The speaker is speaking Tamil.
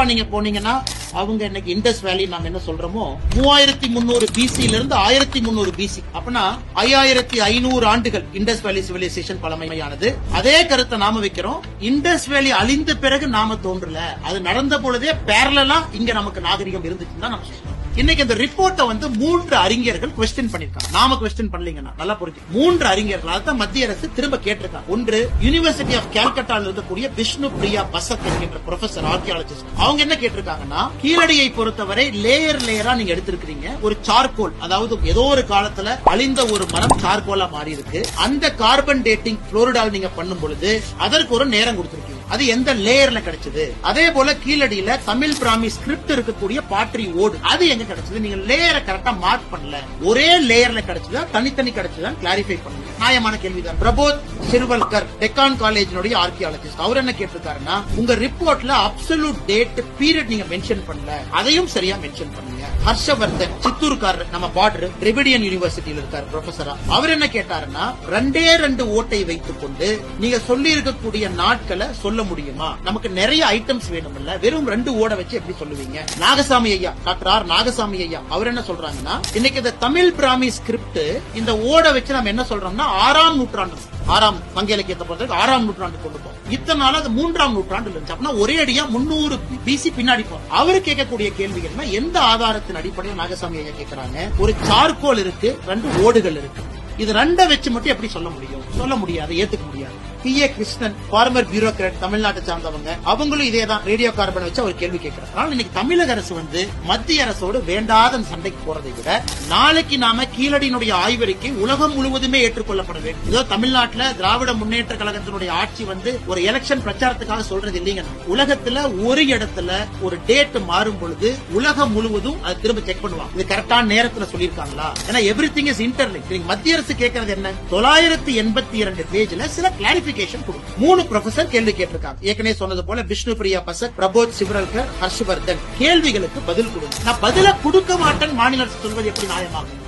ஹரப்பா நீங்க போனீங்கன்னா அவங்க இன்னைக்கு இண்டஸ் வேலி நாங்க என்ன சொல்றோமோ 3300 பிசில இருந்து 1300 பிசி அப்படின்னா 5500 ஆண்டுகள் இண்டஸ் வேலி சிவிலைசேஷன் பழமையானது. அதே கருத்தை நாம வைக்கிறோம். இண்டஸ் வேலி அழிந்த பிறகு நாம தோன்றல, அது நடந்த பொழுதே பேரலா இங்க நமக்கு நாகரிகம் இருந்துச்சுன்னு தான் நம்ம சொல்றோம். இன்னைக்கு இந்த ரிப்போர்ட்டை வந்து 3 அறிஞர்கள் குவெஸ்டின் பண்ணிருக்காங்க. நாம குவெஸ்டின் பண்ணலீங்கன்னா நல்லா புரிஞ்சு 3 அறிஞர்கள் அதான் மத்திய அரசு திரும்ப கேட்டிருக்காங்க. ஒன்று யூனிவர்சிட்டி ஆஃப் கல்கட்டால இருக்கக்கூடிய விஷ்ணு பிரியா பசக் என்கின்ற ப்ரொஃபசர் ஆர்கியாலஜிஸ்ட். அவங்க என்ன கேட்டிருக்காங்கன்னா, கீழடியை பொறுத்தவரை லேயரா நீங்க எடுத்திருக்கீங்க. ஒரு சார்கோல், அதாவது ஏதோ ஒரு காலத்துல அழிந்த ஒரு மரம் சார்கோலா மாறி இருக்கு. அந்த கார்பன் டேட்டிங் புளோரிடால் நீங்க பண்ணும் பொழுது அதற்கு ஒரு நேரம் கொடுத்திருக்கீங்க. அது எந்த லேயர்ல கிடைச்சது? அதே போல கீழடியில தமிழ் பிராமி ஸ்கிரிப்ட் இருக்கக்கூடிய பாட்ரி ஓடு அது எங்க கிடைச்சது? நீங்க லேயரை கரெக்டா மார்க் பண்ணல. ஒரே லேயர்ல கிடைச்சதா தனித்தனி கிடைச்சதா கிளாரிஃபை பண்ணுங்க. நியாயமான கேள்விதான். பிரபோத் சிறுவல்கர் டெக்கான் காலேஜினுடைய ஆர்கியாலஜிஸ்ட் அவர் என்ன கேட்டிருக்காருன்னா, உங்க ரிப்போர்ட்ல அப்சல்யூட் டேட் பீரியட் நீங்க மென்ஷன் பண்ணல, அதையும் சரியா மென்ஷன் பண்ணுங்க. ஹர்ஷவர்தன் சித்தூர்காரர், நம்ம பார்டர் திரிவேடியன் யூனிவர்சிட்டியில இருக்காரு ப்ரொஃபஸரா. அவர் என்ன கேட்டாருன்னா, 2 ஓட்டை வைத்துக் கொண்டு நீங்க சொல்லி இருக்கக்கூடிய நாட்களை சொல்ல முடியுமா? நமக்கு நிறைய ஐட்டம்ஸ் வேணும் இல்ல, வெறும் 2 ஓட வச்சு எப்படி சொல்லுவீங்க? நாகசாமி ஐயா, டாக்டர் ஆர் நாகசாமி ஐயா அவர் என்ன சொல்றாங்கன்னா, இன்னைக்கு இந்த தமிழ் பிராமி ஸ்கிரிப்ட் இந்த ஓட வச்சு நம்ம என்ன சொல்றோம்னா 6ஆம் நூற்றாண்டு, 6ஆம் சங்க இலக்கியத்தை பொறுத்தவரைக்கும் 6ஆம் நூற்றாண்டு கொண்டு போகும். இத்தனை நாள் அது 3ஆம் நூற்றாண்டு இருந்துச்சு. அப்படின்னா ஒரே அடியா 300 பிசி பின்னாடி போறோம். அவரு கேட்கக்கூடிய கேள்விகள்னா, எந்த ஆதாரத்தின் அடிப்படையில் நாகசாமி ஐயா கேட்கறாங்க, ஒரு சார்கோல் இருக்கு, 2 ஓடுகள் இருக்கு, இது 2 வச்சு மட்டும் எப்படி சொல்ல முடியும்? சொல்ல முடியாது, ஏத்துக்க முடியாது. P.A. கிருஷ்ணன் ஃபார்மர் பியூரோக்ராட், தமிழ்நாட்டை சார்ந்தவங்க, அவங்களும் இதேதான் ரேடியோ கார்பன் வச்சு அவர் கேள்வி கேட்கிறார். அதனால இன்னைக்கு தமிழக அரசு வந்து மத்திய அரசோடு வேண்டாத சண்டைக்கு போறதை விட, நாளைக்கு நாம கீழடியினுடைய ஆய்வறிக்கை உலகம் முழுவதுமே ஏற்றுக்கொள்ளப்பட வேண்டும். இதோ தமிழ்நாட்டுல திராவிட முன்னேற்ற கழகத்தினுடைய ஆட்சி வந்து ஒரு எலெக்ஷன் பிரச்சாரத்துக்காக சொல்றது இல்லைங்க. உலகத்துல ஒரு இடத்துல ஒரு டேட் மாறும் பொழுது உலகம் முழுவதும் அதை திரும்ப செக் பண்ணுவாங்க. இது கரெக்டான நேரத்துல சொல்லிருக்காங்களா? ஏன்னா எவ்ரிதிங் இஸ் இன்டர்லிங்க். மத்திய அரசு கேட்கறது என்ன? 982 பேஜ்ல சில கிளாரிபிகேஷன் 3 ப்ரொஃபசர் கேள்வி கேட்டிருக்காங்க. ஏற்கனவே சொன்னது போல விஷ்ணு பிரியா பசக், பிரபோத் சிவரல்கர், ஹர்ஷவர்தன் கேள்விகளுக்கு பதில் கொடுங்க. நான் பதில கொடுக்க மாட்டேன் மாநில அரசு சொல்வது எப்படி நியாயமாகும்?